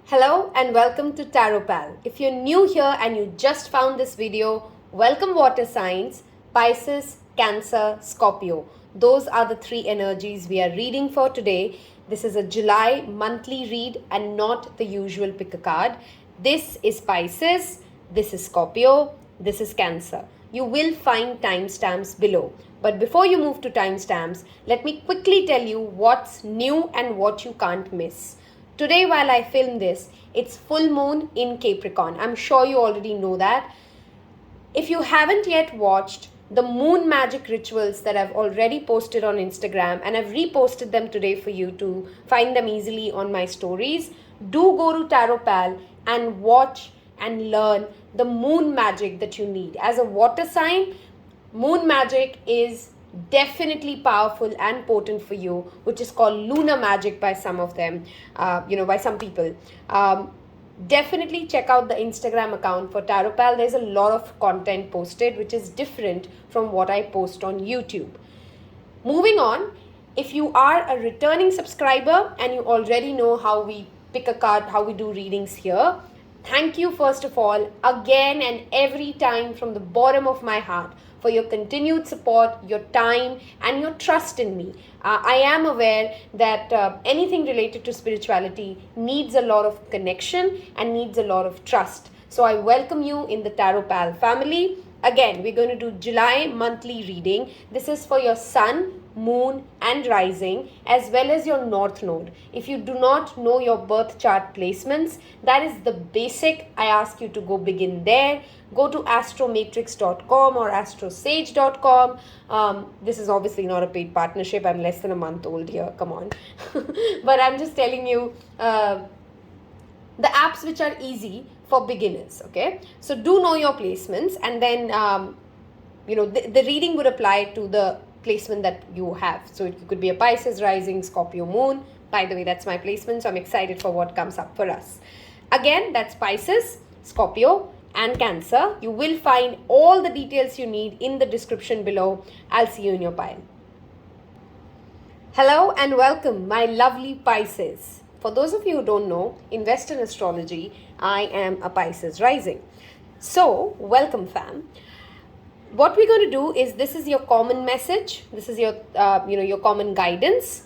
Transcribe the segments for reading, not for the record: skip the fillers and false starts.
Hello and welcome to Tarot Pal. If you're new here and you just found this video, welcome water signs, Pisces, Cancer, Scorpio. Those are the three energies we are reading for today. This is a July monthly read and not the usual pick a card. This is Pisces, this is Scorpio, this is Cancer. You will find timestamps below. But before you move to timestamps, let me quickly tell you what's new and what you can't miss. Today, while I film this, it's full moon in Capricorn. I'm sure you already know that. If you haven't yet watched the moon magic rituals that I've already posted on Instagram and I've reposted them today for you to find them easily on my stories, do go to Tarot Pal and watch and learn the moon magic that you need. As a water sign, moon magic is definitely powerful and potent for you, which is called lunar magic by some of them, by some people. Definitely check out the Instagram account for Tarot Pal. There's a lot of content posted which is different from what I post on YouTube. Moving on, if you are a returning subscriber and you already know how we pick a card, how we do readings here, thank you first of all, again and every time from the bottom of my heart for your continued support, your time and your trust in me. I am aware that anything related to spirituality needs a lot of connection and needs a lot of trust. So I welcome you in the Tarot Pal family. Again, we're going to do July monthly reading. This is for your sun, moon and rising as well as your north node. If you do not know your birth chart placements, that is the basic. I ask you to go begin there. Go to astromatrix.com or astrosage.com. This is obviously not a paid partnership. I'm less than a month old here. Come on. But I'm just telling you the apps which are easy for beginners. Okay, so do know your placements, and then the reading would apply to the placement that you have. So it could be a Pisces rising, Scorpio moon. By the way, that's my placement, so I'm excited for what comes up for us. Again, that's Pisces, Scorpio and Cancer. You will find all the details you need in the description below. I'll see you in your pile. Hello and welcome, my lovely Pisces. For those of you who don't know, in Western astrology, I am a Pisces rising. So, welcome fam. What we're going to do is, this is your common message. This is your, your common guidance,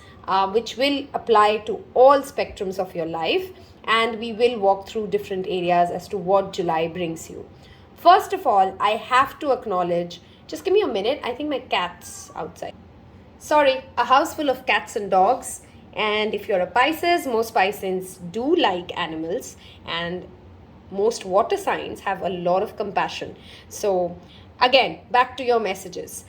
which will apply to all spectrums of your life. And we will walk through different areas as to what July brings you. First of all, I have to acknowledge, just give me a minute. I think my cat's outside. Sorry, a house full of cats and dogs. And if you're a Pisces, most Pisces do like animals, and most water signs have a lot of compassion. So again, back to your messages.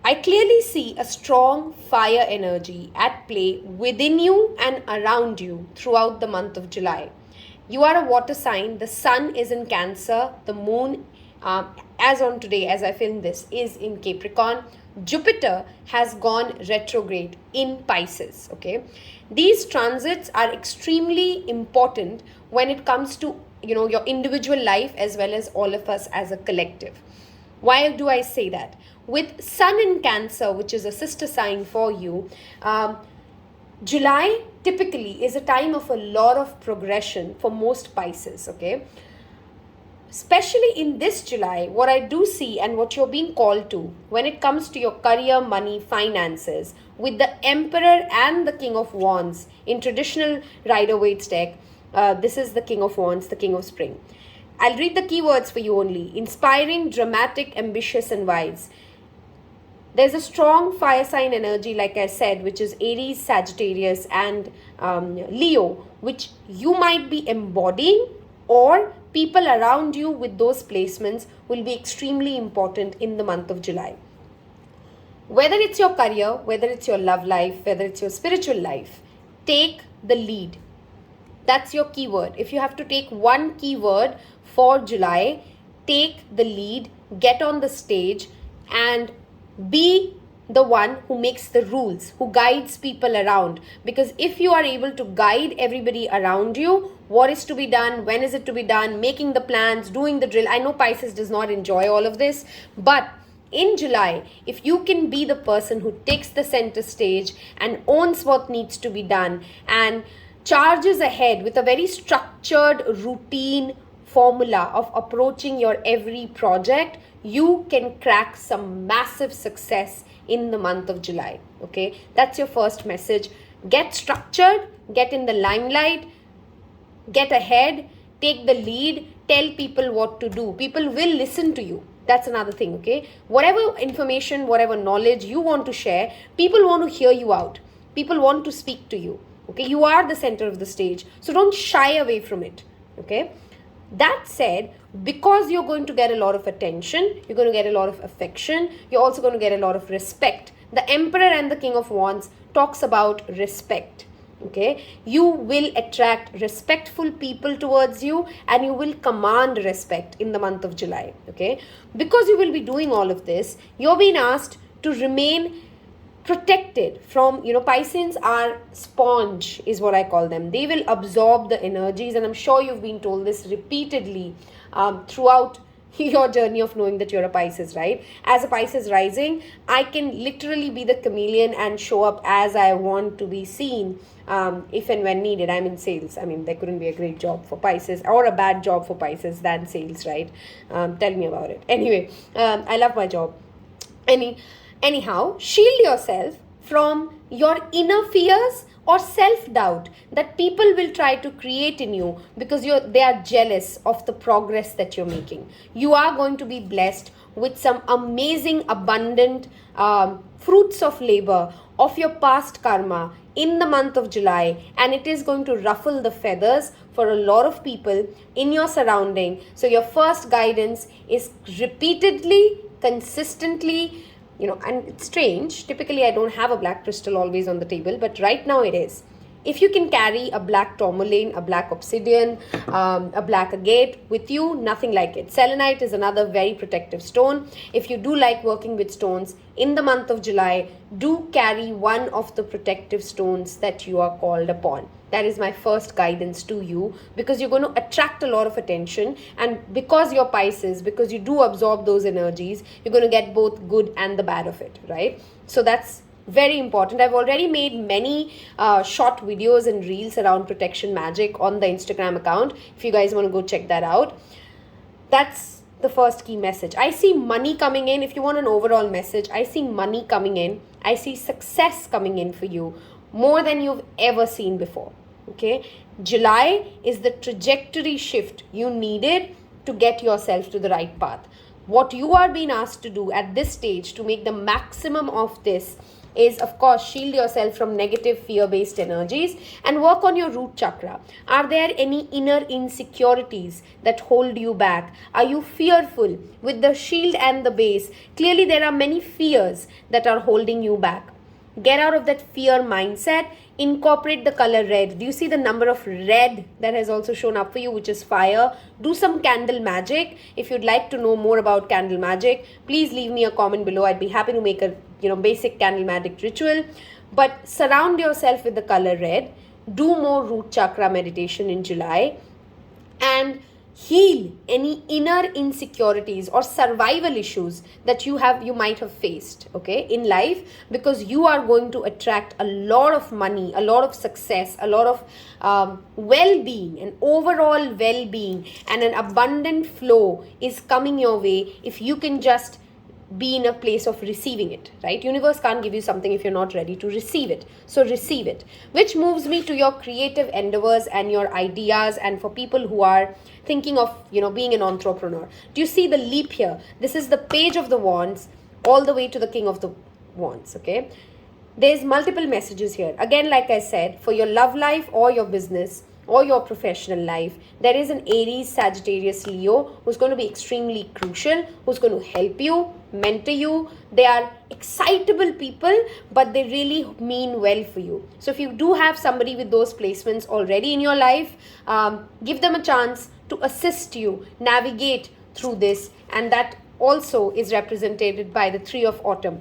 I clearly see a strong fire energy at play within you and around you throughout the month of July. You are a water sign. The sun is in Cancer. The moon, as on today, as I film this, is in Capricorn. Jupiter has gone retrograde in Pisces. Okay, these transits are extremely important when it comes to your individual life as well as all of us as a collective. Why do I say that? With sun in Cancer, which is a sister sign for you, July typically is a time of a lot of progression for most Pisces. Okay, especially in this July, what I do see and what you're being called to when it comes to your career, money, finances, with the Emperor and the King of Wands in traditional Rider-Waite deck, this is the King of Wands, the King of Spring. I'll read the keywords for you only. Inspiring, dramatic, ambitious and wise. There's a strong fire sign energy, like I said, which is Aries, Sagittarius and Leo, which you might be embodying, or people around you with those placements will be extremely important in the month of July. Whether it's your career, whether it's your love life, whether it's your spiritual life, take the lead. That's your keyword. If you have to take one keyword for July, take the lead, get on the stage and be the one who makes the rules, who guides people around. Because if you are able to guide everybody around you, what is to be done, when is it to be done, making the plans, doing the drill. I know Pisces does not enjoy all of this, but in July, if you can be the person who takes the center stage and owns what needs to be done and charges ahead with a very structured routine formula of approaching your every project, you can crack some massive success in the month of July. Okay, that's your first message. Get structured, get in the limelight, get ahead, take the lead, tell people what to do. People will listen to you. That's another thing. Okay, whatever information, whatever knowledge you want to share, people want to hear you out. People want to speak to you. Okay, you are the center of the stage, so don't shy away from it. Okay, that said, because you're going to get a lot of attention, you're going to get a lot of affection, you're also going to get a lot of respect. The Emperor and the King of Wands talks about respect. Okay, you will attract respectful people towards you, and you will command respect in the month of July. Okay, because you will be doing all of this, you're being asked to remain protected from, Pisceans are sponge is what I call them. They will absorb the energies, and I'm sure you've been told this repeatedly throughout your journey of knowing that you're a Pisces, right? As a Pisces rising, I can literally be the chameleon and show up as I want to be seen, if and when needed. I'm in sales. I mean, there couldn't be a great job for Pisces or a bad job for Pisces than sales, right? Tell me about it. Anyway, I love my job. Anyhow, shield yourself from your inner fears or self-doubt that people will try to create in you because they are jealous of the progress that you're making. You are going to be blessed with some amazing, abundant fruits of labor of your past karma in the month of July, and it is going to ruffle the feathers for a lot of people in your surrounding. So your first guidance is repeatedly, consistently, and it's strange. Typically, I don't have a black crystal always on the table, but right now it is. If you can carry a black tourmaline, a black obsidian, a black agate with you, nothing like it. Selenite is another very protective stone. If you do like working with stones, in the month of July, do carry one of the protective stones that you are called upon. That is my first guidance to you, because you're going to attract a lot of attention, and because you're Pisces, because you do absorb those energies, you're going to get both good and the bad of it, right? So that's very important. I've already made many short videos and reels around protection magic on the Instagram account. If you guys want to go check that out. That's the first key message. I see money coming in. If you want an overall message, I see money coming in. I see success coming in for you more than you've ever seen before. Okay, July is the trajectory shift you needed to get yourself to the right path. What you are being asked to do at this stage to make the maximum of this is, of course, shield yourself from negative fear-based energies and work on your root chakra. Are there any inner insecurities that hold you back? Are you fearful? With the shield and the base, clearly there are many fears that are holding you back. Get out of that fear mindset. Incorporate the color red. Do you see the number of red that has also shown up for you, which is fire? Do some candle magic. If you'd like to know more about candle magic, please leave me a comment below. I'd be happy to make a basic candle magic ritual. But surround yourself with the color red. Do more root chakra meditation in July, and heal any inner insecurities or survival issues that you might have faced, okay, in life, because you are going to attract a lot of money, a lot of success, a lot of well-being, and overall well-being, and an abundant flow is coming your way if you can just be in a place of receiving it, right? Universe can't give you something if you're not ready to receive it. So receive it. Which moves me to your creative endeavors and your ideas, and for people who are thinking of, being an entrepreneur. Do you see the leap here? This is the Page of the Wands all the way to the King of the Wands, okay? There's multiple messages here. Again, like I said, for your love life or your business or your professional life, there is an Aries, Sagittarius, Leo who's going to be extremely crucial, who's going to help you, mentor you. They are excitable people, but they really mean well for you. So if you do have somebody with those placements already in your life, give them a chance to assist you navigate through this, and that also is represented by the Three of Autumn.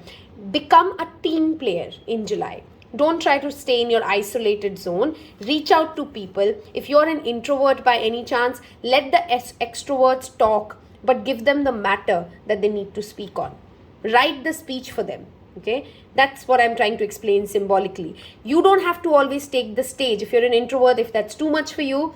Become a team player in July. Don't try to stay in your isolated zone. Reach out to people. If you're an introvert by any chance, let the extroverts talk, but give them the matter that they need to speak on. Write the speech for them. Okay, that's what I'm trying to explain symbolically. You don't have to always take the stage. If you're an introvert, if that's too much for you,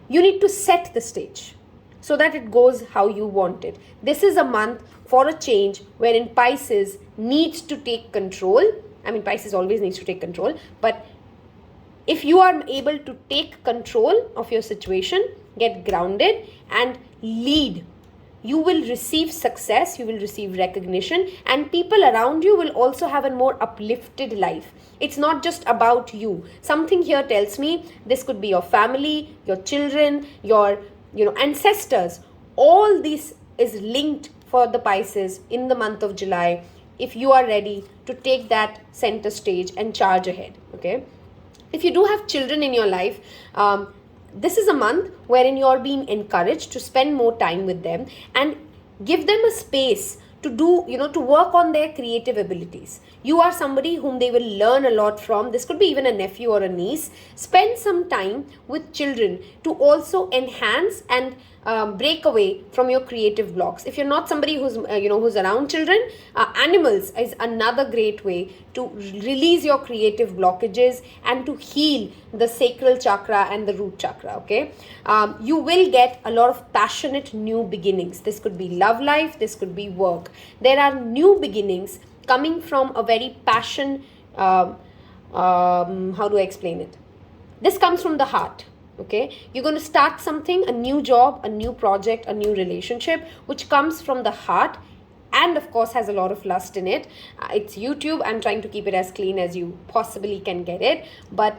you need to set the stage so that it goes how you want it. This is a month for a change wherein Pisces needs to take control. I mean, Pisces always needs to take control, but if you are able to take control of your situation, get grounded and lead, you will receive success, you will receive recognition, and people around you will also have a more uplifted life. It's not just about you. Something here tells me this could be your family, your children, your ancestors. All this is linked for the Pisces in the month of July, if you are ready to take that center stage and charge ahead. Okay, if you do have children in your life, this is a month wherein you're being encouraged to spend more time with them and give them a space to do, to work on their creative abilities. You are somebody whom they will learn a lot from. This could be even a nephew or a niece. Spend some time with children to also enhance and break away from your creative blocks. If you're not somebody who's around children, animals is another great way to release your creative blockages and to heal the sacral chakra and the root chakra. Okay, you will get a lot of passionate new beginnings. This could be love life, this could be work. There are new beginnings coming from a very passion. How do I explain it? This comes from the heart. Okay, you're going to start something, a new job, a new project, a new relationship, which comes from the heart and of course has a lot of lust in it. It's YouTube. I'm trying to keep it as clean as you possibly can get it. But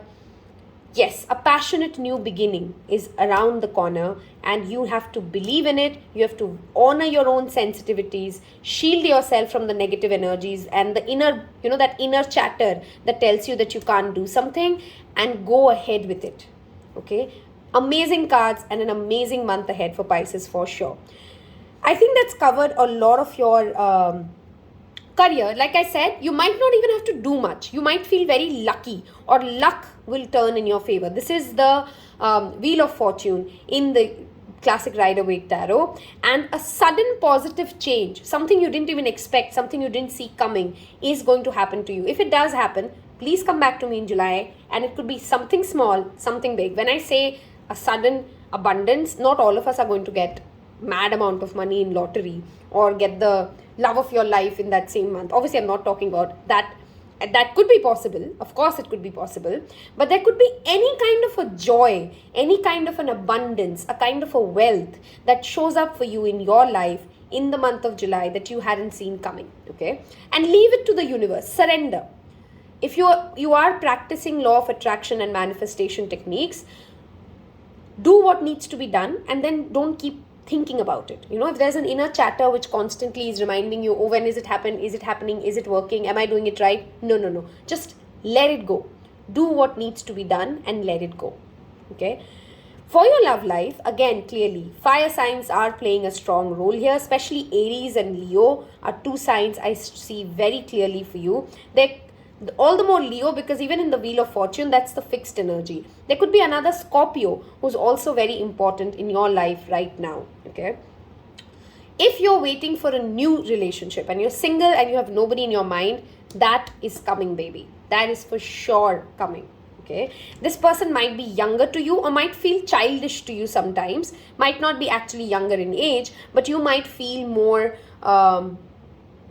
yes, a passionate new beginning is around the corner and you have to believe in it. You have to honor your own sensitivities, shield yourself from the negative energies and the inner, that inner chatter that tells you that you can't do something, and go ahead with it. Okay, amazing cards and an amazing month ahead for Pisces for sure. I think that's covered a lot of your career. Like I said, you might not even have to do much. You might feel very lucky, or luck will turn in your favor. This is the Wheel of Fortune in the classic Rider-Waite Tarot, and a sudden positive change, something you didn't even expect, something you didn't see coming, is going to happen to you. If it does happen, please come back to me in July, and it could be something small, something big. When I say a sudden abundance, not all of us are going to get mad amount of money in lottery or get the love of your life in that same month. Obviously, I'm not talking about that. That could be possible. Of course, it could be possible. But there could be any kind of a joy, any kind of an abundance, a kind of a wealth that shows up for you in your life in the month of July that you hadn't seen coming. Okay? And leave it to the universe. Surrender. If you are practicing law of attraction and manifestation techniques, do what needs to be done and then don't keep thinking about it. If there's an inner chatter which constantly is reminding you, oh, when is it happen? Is it happening? Is it working? Am I doing it right? No. Just let it go. Do what needs to be done and let it go. Okay? For your love life, again, clearly, fire signs are playing a strong role here, especially Aries and Leo are two signs I see very clearly for you. They're all the more Leo because even in the Wheel of Fortune, that's the fixed energy. There could be another Scorpio who's also very important in your life right now. Okay. If you're waiting for a new relationship and you're single and you have nobody in your mind, that is coming, baby. That is for sure coming. Okay. This person might be younger to you or might feel childish to you sometimes. Might not be actually younger in age, but you might feel more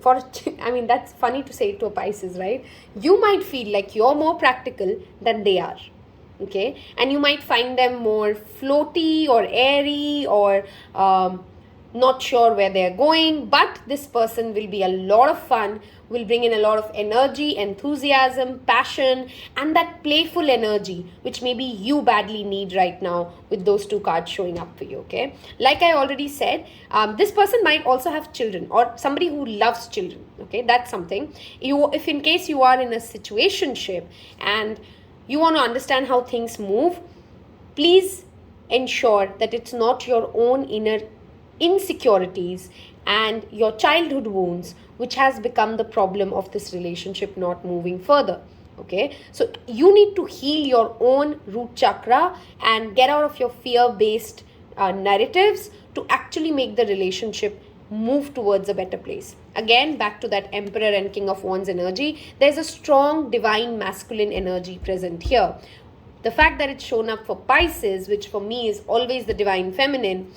that's funny to say it to a Pisces, right? You might feel like you're more practical than they are. Okay. And you might find them more floaty or airy or not sure where they're going, but this person will be a lot of fun, will bring in a lot of energy, enthusiasm, passion, and that playful energy, which maybe you badly need right now with those two cards showing up for you, okay? Like I already said, this person might also have children or somebody who loves children, okay? That's something. If in case you are in a situationship and you want to understand how things move, please ensure that it's not your own inner insecurities and your childhood wounds which has become the problem of this relationship not moving further. Okay, so you need to heal your own root chakra and get out of your fear-based narratives to actually make the relationship move towards a better place. Again, back to that Emperor and King of Wands energy, there's a strong divine masculine energy present here. The fact that it's shown up for Pisces, which for me is always the divine feminine,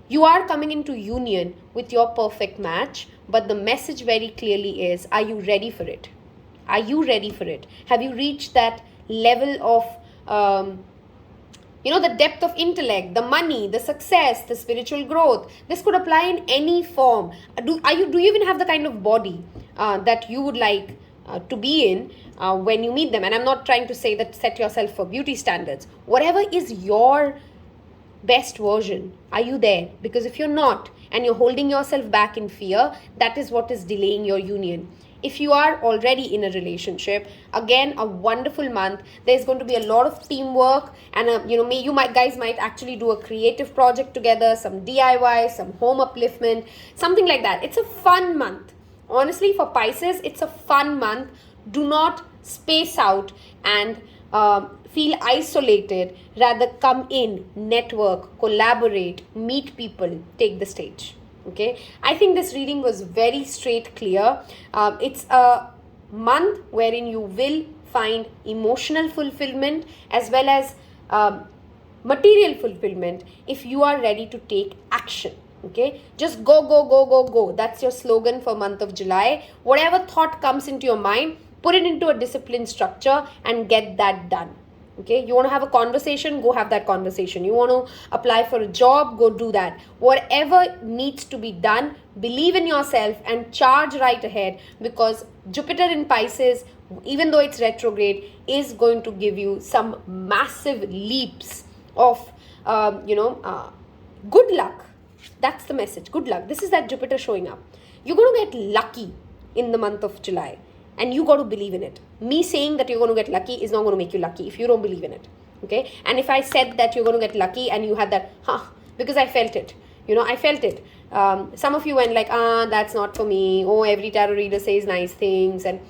you are coming into union with your perfect match, but the message very clearly is, are you ready for it? Are you ready for it? Have you reached that level of the depth of intellect, the money, the success, the spiritual growth? This could apply in any form. Do you even have the kind of body that you would like to be in when you meet them? And I'm not trying to say that set yourself for beauty standards. Whatever is your best version, are you there? Because if you're not and you're holding yourself back in fear, that is what is delaying your union. If you are already in a relationship, again, a wonderful month. There's going to be a lot of teamwork, and guys might actually do a creative project together, some DIY, some home upliftment, something like that. It's a fun month. Honestly, for Pisces, it's a fun month. Do not space out and feel isolated. Rather, come in, network, collaborate, meet people, take the stage. Okay, I think this reading was very straight, clear. It's a month wherein you will find emotional fulfillment as well as material fulfillment if you are ready to take action. Okay, just go, go, go, go, go. That's your slogan for month of July. Whatever thought comes into your mind, put it into a disciplined structure and get that done. Okay, you want to have a conversation, go have that conversation. You want to apply for a job, go do that. Whatever needs to be done, believe in yourself and charge right ahead, because Jupiter in Pisces, even though it's retrograde, is going to give you some massive leaps of good luck. That's the message. Good luck. This is that Jupiter showing up. You're going to get lucky in the month of July. And you got to believe in it. Me saying that you're going to get lucky is not going to make you lucky if you don't believe in it. Okay? And if I said that you're going to get lucky and you had that, because I felt it. I felt it. Some of you went like, that's not for me. Oh, every tarot reader says nice things. And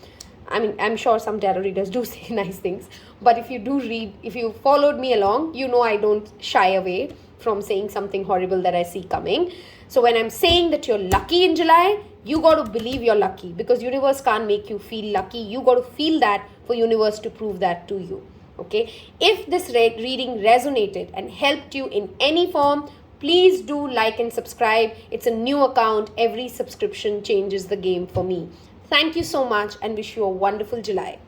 I mean, I'm sure some tarot readers do say nice things. But if you do read, if you followed me along, you know I don't shy away from saying something horrible that I see coming. So when I'm saying that you're lucky in July, you got to believe you're lucky, because universe can't make you feel lucky. You got to feel that for universe to prove that to you. Okay. If this reading resonated and helped you in any form, please do like and subscribe. It's a new account. Every subscription changes the game for me. Thank you so much and wish you a wonderful July.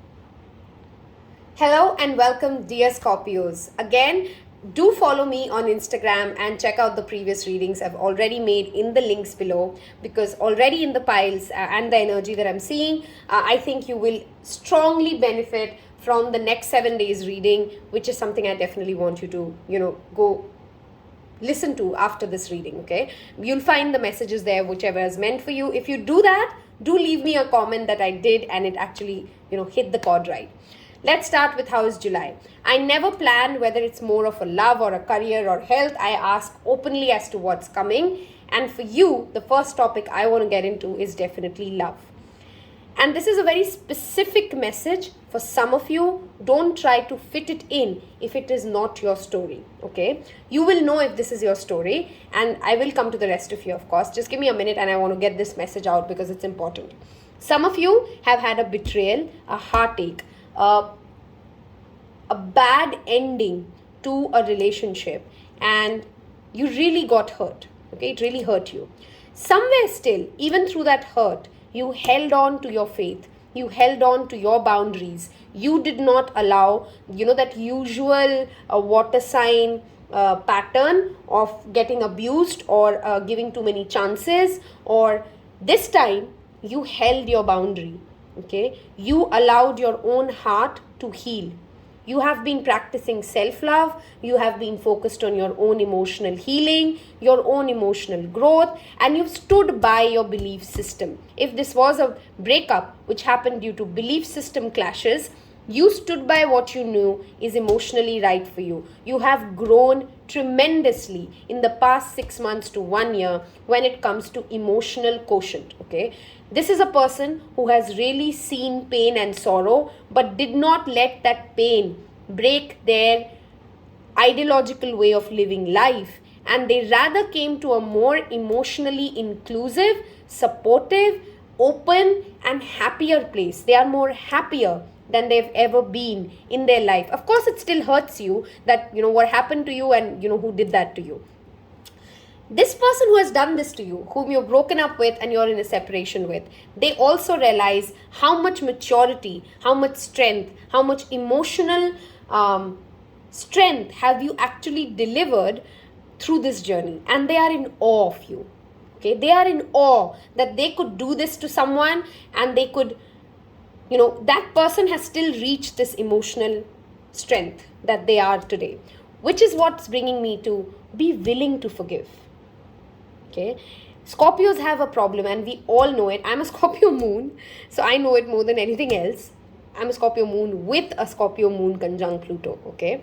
Hello and welcome, dear Scorpios. Again, do follow me on Instagram and check out the previous readings I've already made in the links below, because already in the piles and the energy that I'm seeing, I think you will strongly benefit from the next 7 days reading, which is something I definitely want you to, go listen to after this reading. Okay, you'll find the messages there, whichever is meant for you. If you do that, do leave me a comment that I did and it actually, hit the chord right. Let's start with how is July. I never plan whether it's more of a love or a career or health. I ask openly as to what's coming. And for you, the first topic I want to get into is definitely love. And this is a very specific message for some of you. Don't try to fit it in if it is not your story. Okay, you will know if this is your story, and I will come to the rest of you, of course. Just give me a minute and I want to get this message out because it's important. Some of you have had a betrayal, a heartache, a bad ending to a relationship, and you really got hurt. Okay, it really hurt you. Somewhere still, even through that hurt, you held on to your faith. You held on to your boundaries. You did not allow, that usual water sign pattern of getting abused or giving too many chances, or this time you held your boundary. Okay, you allowed your own heart to heal. You have been practicing self-love. You have been focused on your own emotional healing, your own emotional growth, and you've stood by your belief system. If this was a breakup which happened due to belief system clashes, you stood by what you knew is emotionally right for you. You have grown tremendously in the past 6 months to 1 year when it comes to emotional quotient. Okay, this is a person who has really seen pain and sorrow, but did not let that pain break their ideological way of living life, and they rather came to a more emotionally inclusive, supportive, open and happier place. They are more happier than they've ever been in their life. Of course, it still hurts you that, what happened to you and, who did that to you. This person who has done this to you, whom you're broken up with and you're in a separation with, they also realize how much maturity, how much strength, how much emotional strength have you actually delivered through this journey. And they are in awe of you. Okay, they are in awe that they could do this to someone and they could, that person has still reached this emotional strength that they are today, which is what's bringing me to be willing to forgive. Okay, Scorpios have a problem and we all know it. I'm a Scorpio moon, so I know it more than anything else. I'm a Scorpio moon with a Scorpio moon conjunct Pluto. Okay,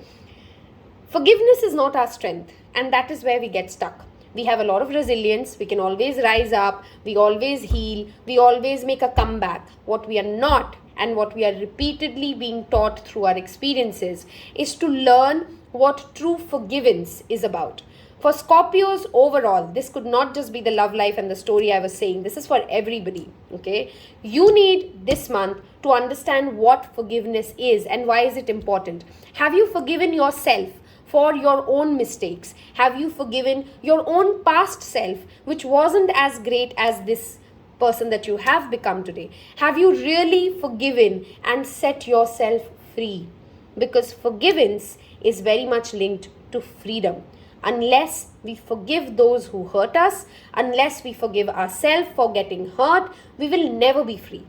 forgiveness is not our strength, and that is where we get stuck. We have a lot of resilience. We can always rise up. We always heal. We always make a comeback. What we are not, and what we are repeatedly being taught through our experiences, is to learn what true forgiveness is about. For Scorpios overall, this could not just be the love life and the story I was saying. This is for everybody, okay? You need this month to understand what forgiveness is and why is it important. Have you forgiven yourself for your own mistakes? Have you forgiven your own past self, which wasn't as great as this person that you have become today? Have you really forgiven and set yourself free? Because forgiveness is very much linked to freedom. Unless we forgive those who hurt us, unless we forgive ourselves for getting hurt, we will never be free.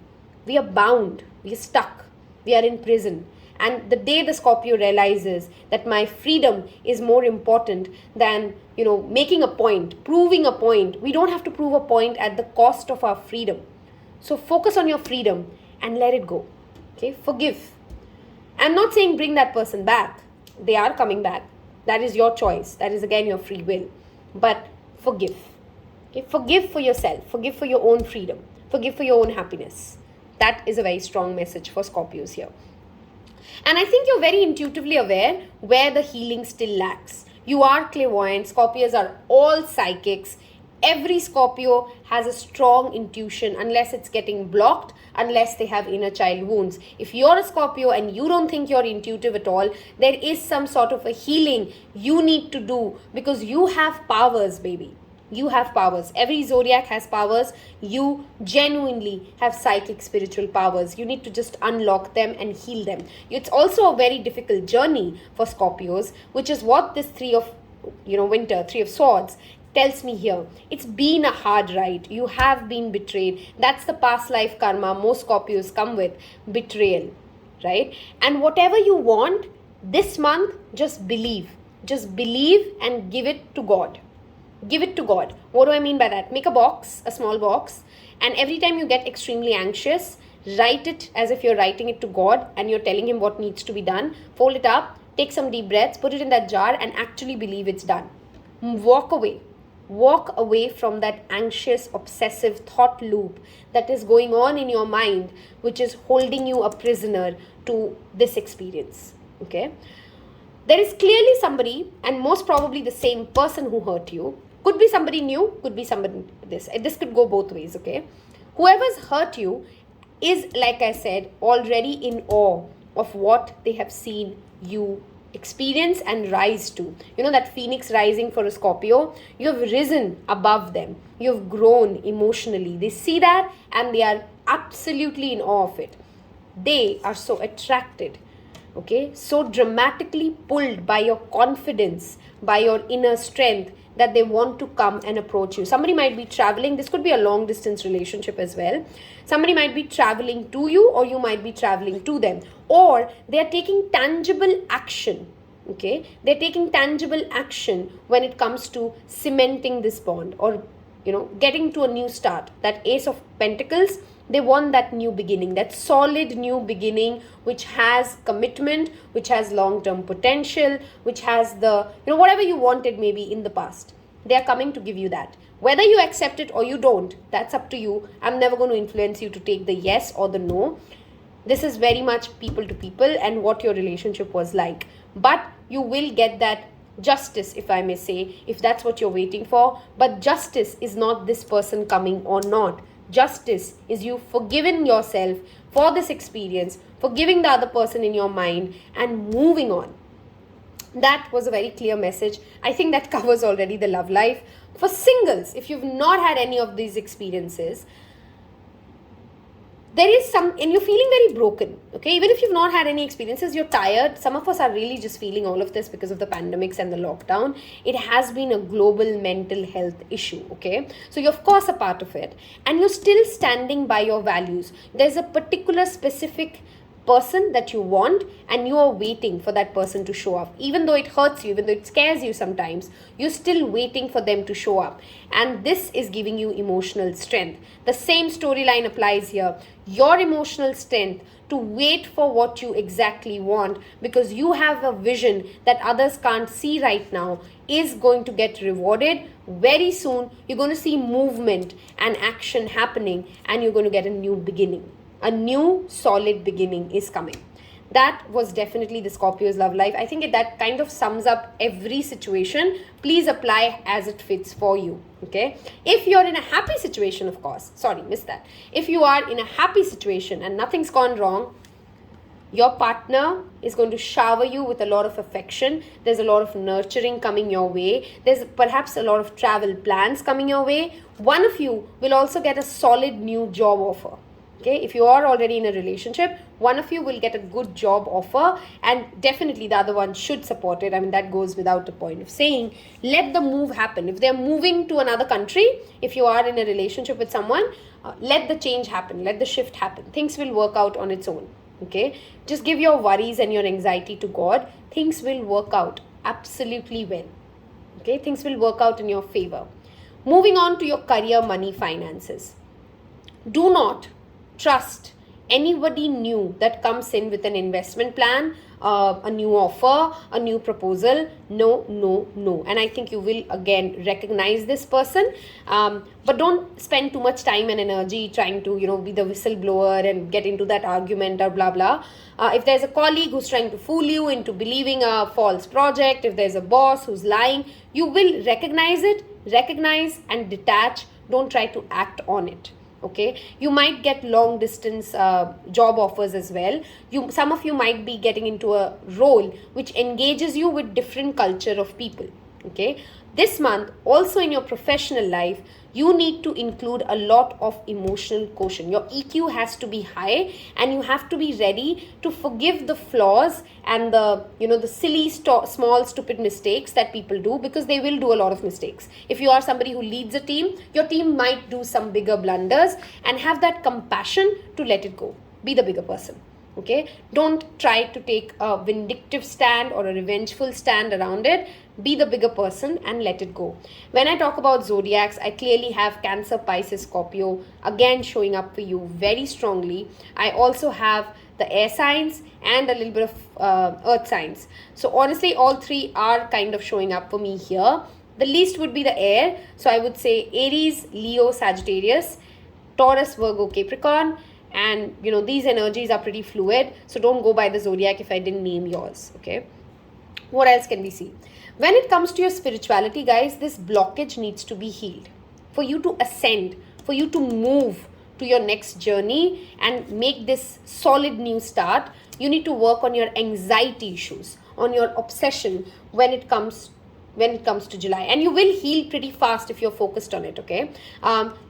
We are bound, we are stuck, we are in prison. And the day the Scorpio realizes that my freedom is more important than, making a point, proving a point. We don't have to prove a point at the cost of our freedom. So focus on your freedom and let it go. Okay, forgive. I'm not saying bring that person back. They are coming back. That is your choice. That is again your free will. But forgive. Okay? Forgive for yourself. Forgive for your own freedom. Forgive for your own happiness. That is a very strong message for Scorpios here. And I think you're very intuitively aware where the healing still lacks. You are clairvoyant. Scorpios are all psychics. Every Scorpio has a strong intuition unless it's getting blocked, unless they have inner child wounds. If you're a Scorpio and you don't think you're intuitive at all, there is some sort of a healing you need to do because you have powers, baby. You have powers. Every zodiac has powers. You genuinely have psychic spiritual powers. You need to just unlock them and heal them. It's also a very difficult journey for Scorpios, which is what this Three of Swords tells me here. It's been a hard ride. You have been betrayed. That's the past life karma most Scorpios come with. Betrayal, right? And whatever you want this month, just believe. Just believe and give it to God. Give it to God. What do I mean by that? Make a box, a small box, and every time you get extremely anxious, write it as if you're writing it to God and you're telling him what needs to be done. Fold it up, take some deep breaths, put it in that jar and actually believe it's done. Walk away. Walk away from that anxious, obsessive thought loop that is going on in your mind, which is holding you a prisoner to this experience. Okay? There is clearly somebody, and most probably the same person who hurt you. Could be somebody new, could be somebody this. This could go both ways, okay? Whoever's hurt you is, like I said, already in awe of what they have seen you experience and rise to. That phoenix rising for a Scorpio, you have risen above them. You have grown emotionally. They see that and they are absolutely in awe of it. They are so attracted, okay, so dramatically pulled by your confidence, by your inner strength, that they want to come and approach you. Somebody might be traveling. This could be a long distance relationship as well. Somebody might be traveling to you or you might be traveling to them. Or they are taking tangible action. Okay, they're taking tangible action when it comes to cementing this bond or, getting to a new start. That Ace of Pentacles, they want that new beginning, that solid new beginning, which has commitment, which has long-term potential, which has the, whatever you wanted maybe in the past. They are coming to give you that. Whether you accept it or you don't, that's up to you. I'm never going to influence you to take the yes or the no. This is very much people to people and what your relationship was like. But you will get that justice, if I may say, if that's what you're waiting for. But justice is not this person coming or not. Justice is you forgiving yourself for this experience, forgiving the other person in your mind, and moving on. That was a very clear message. I think that covers already the love life. For singles, if you've not had any of these experiences, there is some, and you're feeling very broken, okay? Even if you've not had any experiences, you're tired. Some of us are really just feeling all of this because of the pandemics and the lockdown. It has been a global mental health issue, okay? So you're of course a part of it, and you're still standing by your values. There's a particular specific person that you want, and you are waiting for that person to show up. Even though it hurts you, even though it scares you sometimes, you're still waiting for them to show up, and this is giving you emotional strength. The same storyline applies here. Your emotional strength to wait for what you exactly want, because you have a vision that others can't see right now, is going to get rewarded very soon. You're going to see movement and action happening, and you're going to get a new beginning. A new solid beginning is coming. That was definitely the Scorpio's love life. I think that kind of sums up every situation. Please apply as it fits for you, okay? If you're in a happy situation, of course, sorry, missed that. If you are in a happy situation and nothing's gone wrong, your partner is going to shower you with a lot of affection. There's a lot of nurturing coming your way. There's perhaps a lot of travel plans coming your way. One of you will also get a solid new job offer. Okay, if you are already in a relationship, one of you will get a good job offer, and definitely the other one should support it. I mean, that goes without the point of saying. Let the move happen. If they're moving to another country, if you are in a relationship with someone, let the change happen. Let the shift happen. Things will work out on its own. Okay, just give your worries and your anxiety to God. Things will work out absolutely well. Okay, things will work out in your favor. Moving on to your career, money, finances. Do not trust anybody new that comes in with an investment plan, a new offer, a new proposal. No. And I think you will again recognize this person, but don't spend too much time and energy trying to be the whistleblower and get into that argument or blah blah. If there's a colleague who's trying to fool you into believing a false project, if there's a boss who's lying, you will recognize and detach. Don't try to act on it. Okay, you might get long distance job offers as well. Some of you might be getting into a role which engages you with different culture of people. Okay, this month also in your professional life, you need to include a lot of emotional quotient. Your EQ has to be high, and you have to be ready to forgive the flaws and the silly small stupid mistakes that people do, because they will do a lot of mistakes. If you are somebody who leads a team, your team might do some bigger blunders, and have that compassion to let it go. Be the bigger person. Okay, don't try to take a vindictive stand or a revengeful stand around it. Be the bigger person and let it go. When I talk about zodiacs, I clearly have Cancer, Pisces, Scorpio again showing up for you very strongly. I also have the air signs and a little bit of earth signs. So honestly, all three are kind of showing up for me here. The least would be the air. So I would say Aries, Leo, Sagittarius, Taurus, Virgo, Capricorn. And these energies are pretty fluid, so don't go by the zodiac if I didn't name yours. Okay, what else can we see? When it comes to your spirituality, guys, this blockage needs to be healed. For you to ascend, for you to move to your next journey and make this solid new start, you need to work on your anxiety issues, on your obsession when it comes to July, and you will heal pretty fast if you're focused on it. Okay,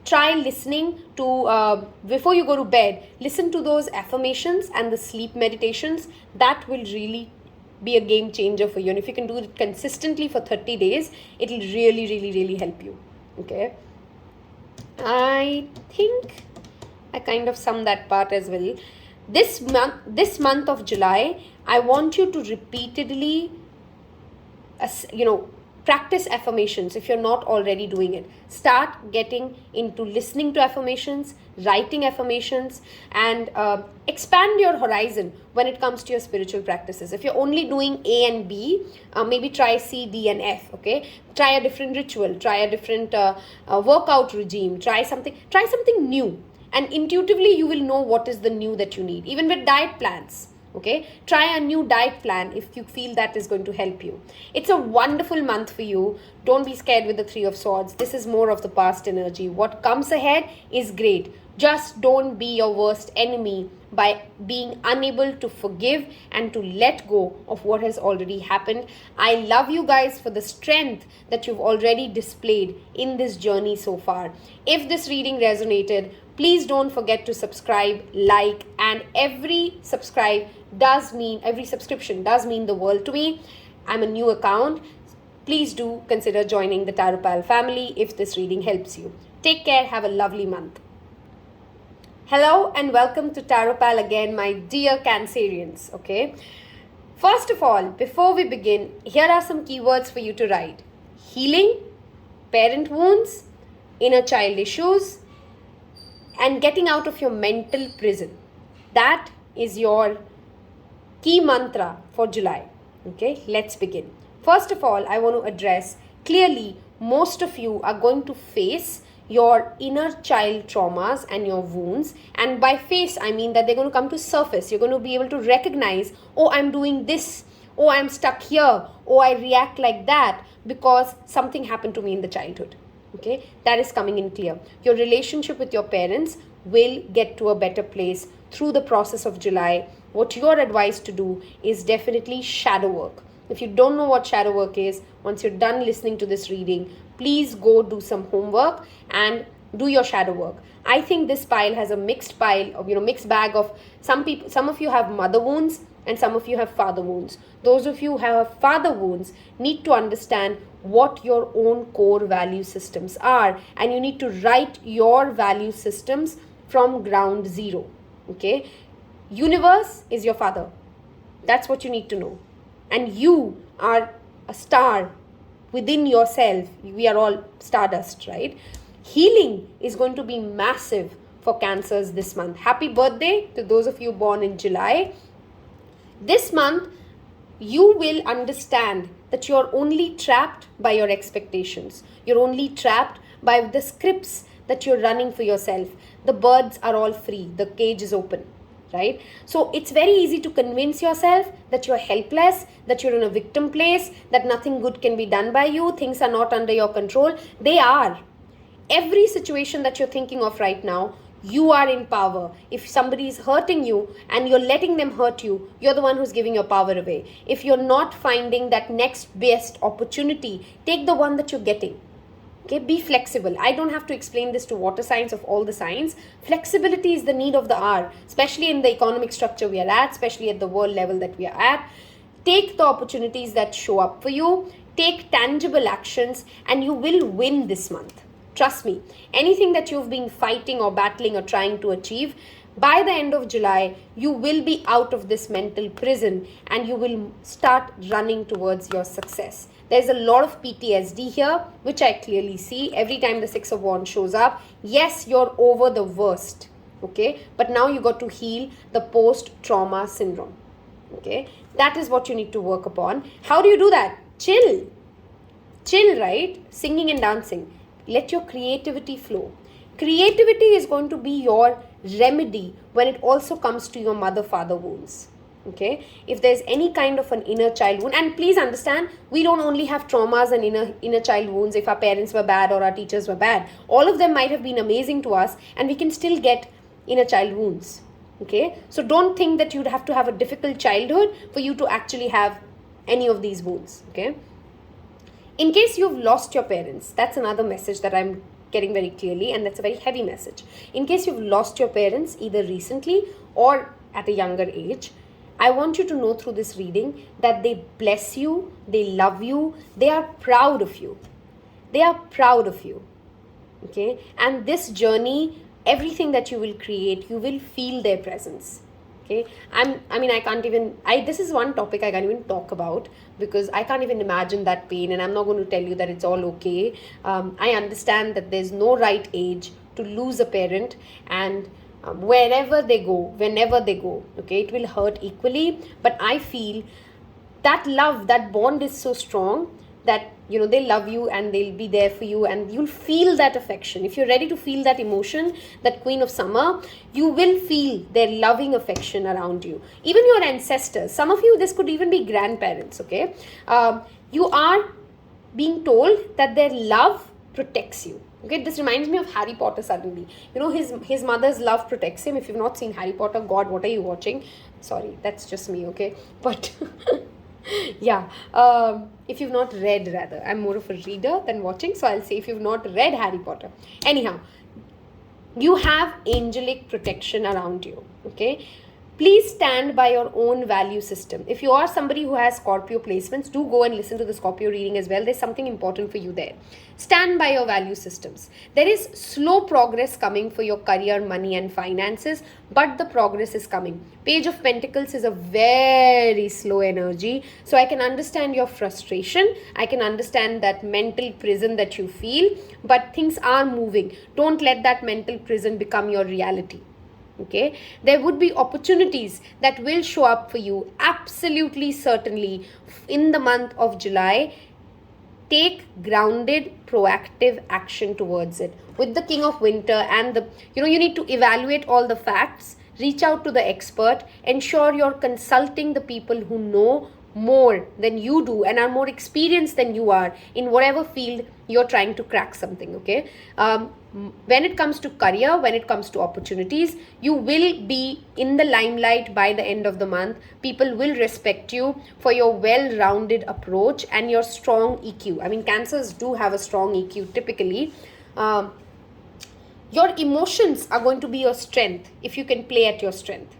try listening to before you go to bed, listen to those affirmations and the sleep meditations. That will really be a game changer for you, and if you can do it consistently for 30 days, it will really help you. Okay, I think I kind of summed that part as well. This month of July, I want you to repeatedly practice affirmations. If you're not already doing it, start getting into listening to affirmations, writing affirmations, and expand your horizon when it comes to your spiritual practices. If you're only doing A and B, maybe try C, D, and F. Okay, try a different ritual, try a different workout regime, try something new, and intuitively you will know what is the new that you need. Even with diet plans, Okay, try a new diet plan if you feel that is going to help you. It's a wonderful month for you. Don't be scared with the Three of Swords. This is more of the past energy. What comes ahead is great. Just don't be your worst enemy by being unable to forgive and to let go of what has already happened. I love you guys for the strength that you've already displayed in this journey so far. If this reading resonated, please don't forget to subscribe, like, and every subscription does mean the world to me. I'm a new account. Please do consider joining the Tarot Pal family if this reading helps you. Take care. Have a lovely month. Hello and welcome to Tarot Pal again, my dear Cancerians. Okay. First of all, before we begin, here are some keywords for you to write: healing, parent wounds, inner child issues, and getting out of your mental prison. That is your key mantra for July. Okay, let's begin. First of all, I want to address clearly most of you are going to face your inner child traumas and your wounds, and by face I mean that they're going to come to surface. You're going to be able to recognize, oh, I'm doing this, oh, I'm stuck here, oh, I react like that because something happened to me in the childhood. Okay, that is coming in clear. Your relationship with your parents will get to a better place through the process of July. What you're advised to do is definitely shadow work. If you don't know what shadow work is, once you're done listening to this reading, please go do some homework and do your shadow work. I think this pile has a mixed bag of some of you have mother wounds and some of you have father wounds. Those of you who have father wounds need to understand what your own core value systems are, and you need to write your value systems from ground zero. Okay, universe is your father. That's what you need to know. And you are a star within yourself. We are all stardust, right? Healing is going to be massive for Cancers this month. Happy birthday to those of you born in July. This month, you will understand that you're only trapped by your expectations. You're only trapped by the scripts that you're running for yourself. The birds are all free. The cage is open. Right? So it's very easy to convince yourself that you're helpless, that you're in a victim place, that nothing good can be done by you, things are not under your control. They are. Every situation that you're thinking of right now, you are in power. If somebody is hurting you and you're letting them hurt you, you're the one who's giving your power away. If you're not finding that next best opportunity, take the one that you're getting. Okay, be flexible. I don't have to explain this to water signs of all the signs. Flexibility is the need of the hour, especially in the economic structure we are at, especially at the world level that we are at. Take the opportunities that show up for you. Take tangible actions and you will win this month. Trust me, anything that you've been fighting or battling or trying to achieve, by the end of July, you will be out of this mental prison and you will start running towards your success. There's a lot of PTSD here, which I clearly see every time the Six of Wands shows up. Yes, you're over the worst, okay? But now you got to heal the post-trauma syndrome, okay? That is what you need to work upon. How do you do that? Chill, right? Singing and dancing. Let your creativity flow. Creativity is going to be your remedy when it also comes to your mother-father wounds. Okay, if there's any kind of an inner child wound, and please understand, we don't only have traumas and inner child wounds if our parents were bad or our teachers were bad. All of them might have been amazing to us and we can still get inner child wounds. Okay, so don't think that you'd have to have a difficult childhood for you to actually have any of these wounds. Okay, in case you've lost your parents, that's another message that I'm getting very clearly, and that's a very heavy message. In case you've lost your parents either recently or at a younger age, I want you to know through this reading that they bless you, they love you, they are proud of you. They are proud of you. Okay? And this journey, everything that you will create, you will feel their presence. Okay? This is one topic I can't even talk about because I can't even imagine that pain, and I'm not going to tell you that it's all okay. I understand that there's no right age to lose a parent, and wherever they go, whenever they go, okay, it will hurt equally. But I feel that love, that bond is so strong that, you know, they love you and they'll be there for you, and you'll feel that affection. If you're ready to feel that emotion, that Queen of Summer, you will feel their loving affection around you. Even your ancestors, some of you, this could even be grandparents, okay? You are being told that their love protects you. Okay, this reminds me of Harry Potter suddenly. You know, his mother's love protects him. If you've not seen Harry Potter, God, what are you watching? Sorry, that's just me, okay? But yeah, if you've not read, rather, I'm more of a reader than watching, so I'll say if you've not read Harry Potter. Anyhow, you have angelic protection around you, okay? Please stand by your own value system. If you are somebody who has Scorpio placements, do go and listen to the Scorpio reading as well. There's something important for you there. Stand by your value systems. There is slow progress coming for your career, money and finances, but the progress is coming. Page of Pentacles is a very slow energy. So I can understand your frustration. I can understand that mental prison that you feel, but things are moving. Don't let that mental prison become your reality. Okay, there would be opportunities that will show up for you, absolutely certainly, in the month of July. Take grounded, proactive action towards it. With the King of Winter and the, you know, you need to evaluate all the facts, reach out to the expert, ensure you're consulting the people who know more than you do and are more experienced than you are in whatever field you're trying to crack something, okay? When it comes to career, when it comes to opportunities, you will be in the limelight by the end of the month. People will respect you for your well-rounded approach and your strong EQ. I mean, Cancers do have a strong EQ typically. Your emotions are going to be your strength if you can play at your strength.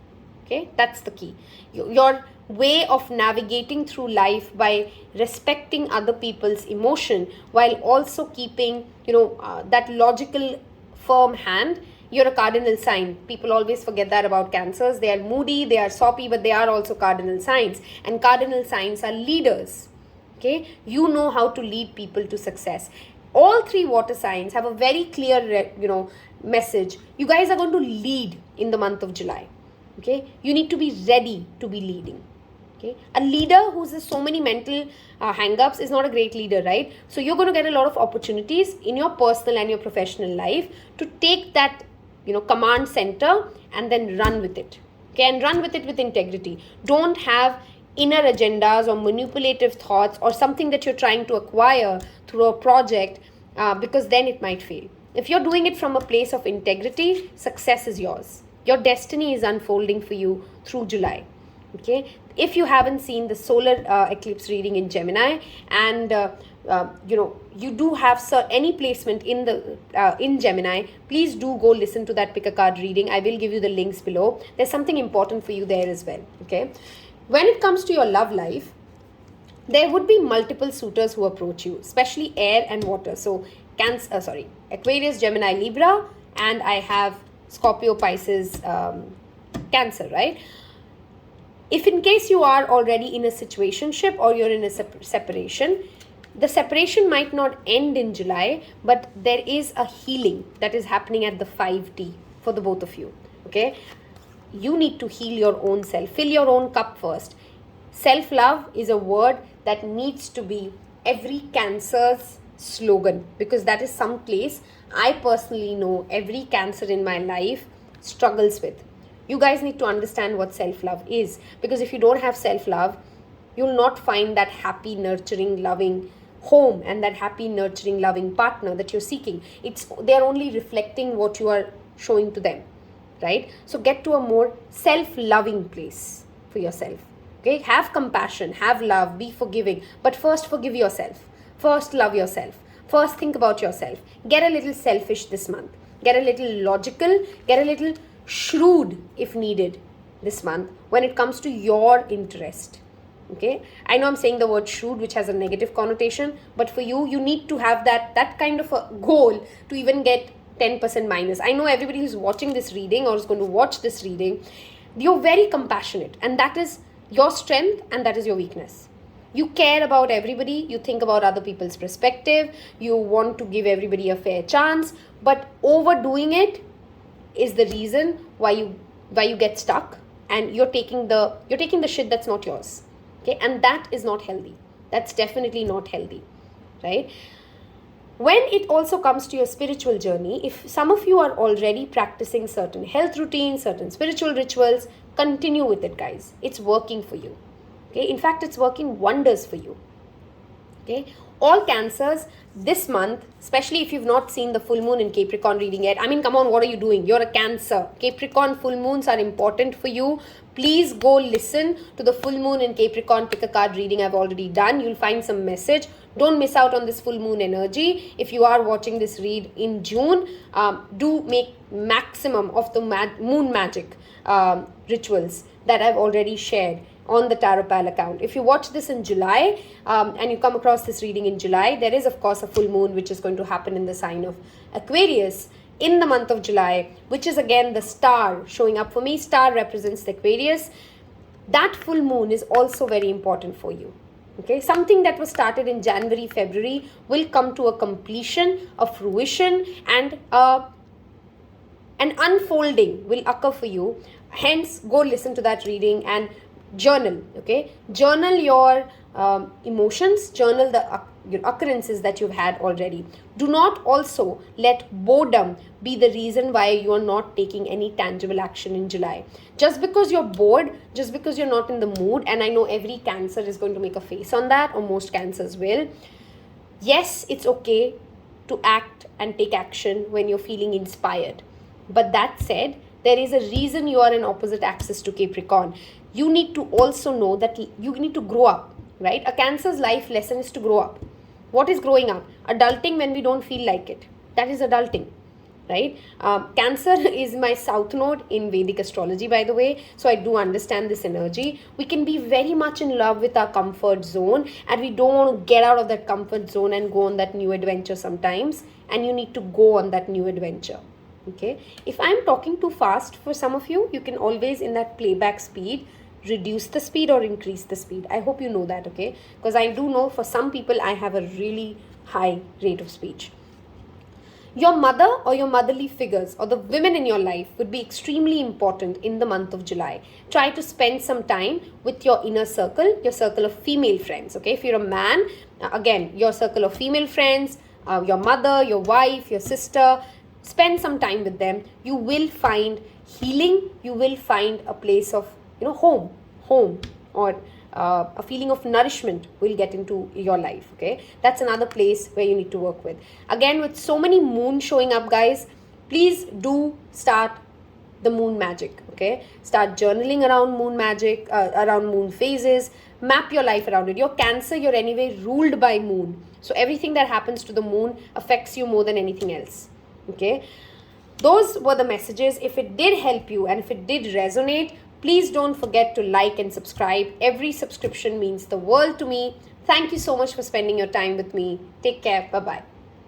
Okay, that's the key. Your way of navigating through life by respecting other people's emotion while also keeping, you know, that logical firm hand. You're a cardinal sign. People always forget that about Cancers. They are moody, they are soppy, but they are also cardinal signs, and cardinal signs are leaders. Okay, you know how to lead people to success. All three water signs have a very clear, message. You guys are going to lead in the month of July. Okay, you need to be ready to be leading. Okay, a leader who has so many mental hang-ups is not a great leader, right? So you're going to get a lot of opportunities in your personal and your professional life to take that, command center and then run with it. Okay, and run with it with integrity. Don't have inner agendas or manipulative thoughts or something that you're trying to acquire through a project, because then it might fail. If you're doing it from a place of integrity, success is yours. Your destiny is unfolding for you through July. Okay, if you haven't seen the solar eclipse reading in Gemini, and you do have any placement in Gemini, please do go listen to that pick a card reading. I will give you the links below. There's something important for you there as well. Okay, when it comes to your love life, there would be multiple suitors who approach you, especially air and water. So Aquarius, Gemini, Libra, and I have Scorpio, Pisces, Cancer, right? If in case you are already in a situationship or you're in a separation, the separation might not end in July, but there is a healing that is happening at the 5D for the both of you, okay? You need to heal your own self. Fill your own cup first. Self-love is a word that needs to be every Cancer's slogan, because that is some place I personally know every Cancer in my life struggles with. You guys need to understand what self-love is, because if you don't have self-love, you'll not find that happy, nurturing, loving home and that happy, nurturing, loving partner that you're seeking. They're only reflecting what you are showing to them, right? So get to a more self-loving place for yourself. Okay, have compassion, have love, be forgiving, but first forgive yourself. First love yourself. First think about yourself. Get a little selfish this month. Get a little logical. Get a little shrewd if needed this month when it comes to your interest. Okay, I know I'm saying the word shrewd, which has a negative connotation, but for you, you need to have that kind of a goal to even get 10% minus. I know everybody who's watching this reading or is going to watch this reading, you're very compassionate, and that is your strength and that is your weakness. You care about everybody, you think about other people's perspective, you want to give everybody a fair chance, but overdoing it is the reason why you get stuck, and you're taking the shit that's not yours. Okay, and that is not healthy. That's definitely not healthy. right? When it also comes to your spiritual journey, if some of you are already practicing certain health routines, certain spiritual rituals, continue with it, guys. It's working for you. Okay, in fact, it's working wonders for you. Okay, all Cancers this month, especially if you've not seen the full moon in Capricorn reading yet, I mean, come on, what are you doing? You're a Cancer. Capricorn full moons are important for you. Please go listen to the full moon in Capricorn pick a card reading I've already done. You'll find some message. Don't miss out on this full moon energy. If you are watching this read in June, do make maximum of the moon magic rituals that I've already shared on the Tarot Pal account. If you watch this in July and you come across this reading in July, there is of course a full moon which is going to happen in the sign of Aquarius in the month of July, which is again the star showing up for me. Star represents the Aquarius. That full moon is also very important for you. Okay, something that was started in January, February will come to a completion, a fruition, and an unfolding will occur for you. Hence, go listen to that reading and journal. Okay, journal your emotions, journal your occurrences that you've had already. Do not also let boredom be the reason why you are not taking any tangible action in July. Just because you're bored, just because you're not in the mood, and I know every Cancer is going to make a face on that, or most Cancers will. Yes, it's okay to act and take action when you're feeling inspired. But that said, there is a reason you are in opposite axis to Capricorn. You need to also know that you need to grow up, right? A Cancer's life lesson is to grow up. What is growing up? Adulting when we don't feel like it. That is adulting, right? Cancer is my south node in Vedic astrology, by the way. So I do understand this energy. We can be very much in love with our comfort zone, and we don't want to get out of that comfort zone and go on that new adventure sometimes. And you need to go on that new adventure. Okay, if I'm talking too fast for some of you, you can always in that playback speed reduce the speed or increase the speed. I hope you know that, okay? Because I do know for some people I have a really high rate of speech. Your mother or your motherly figures or the women in your life would be extremely important in the month of July. Try to spend some time with your inner circle, your circle of female friends, okay? If you're a man, again, your circle of female friends, your mother, your wife, your sister, spend some time with them. You will find healing. You will find a place of, home, or a feeling of nourishment will get into your life. Okay, that's another place where you need to work with. Again, with so many moon showing up, guys, please do start the moon magic. Okay, start journaling around moon magic, around moon phases. Map your life around it. Your Cancer, you're anyway ruled by moon, so everything that happens to the moon affects you more than anything else. Okay, those were the messages. If it did help you and if it did resonate, please don't forget to like and subscribe. Every subscription means the world to me. Thank you so much for spending your time with me. Take care. Bye-bye.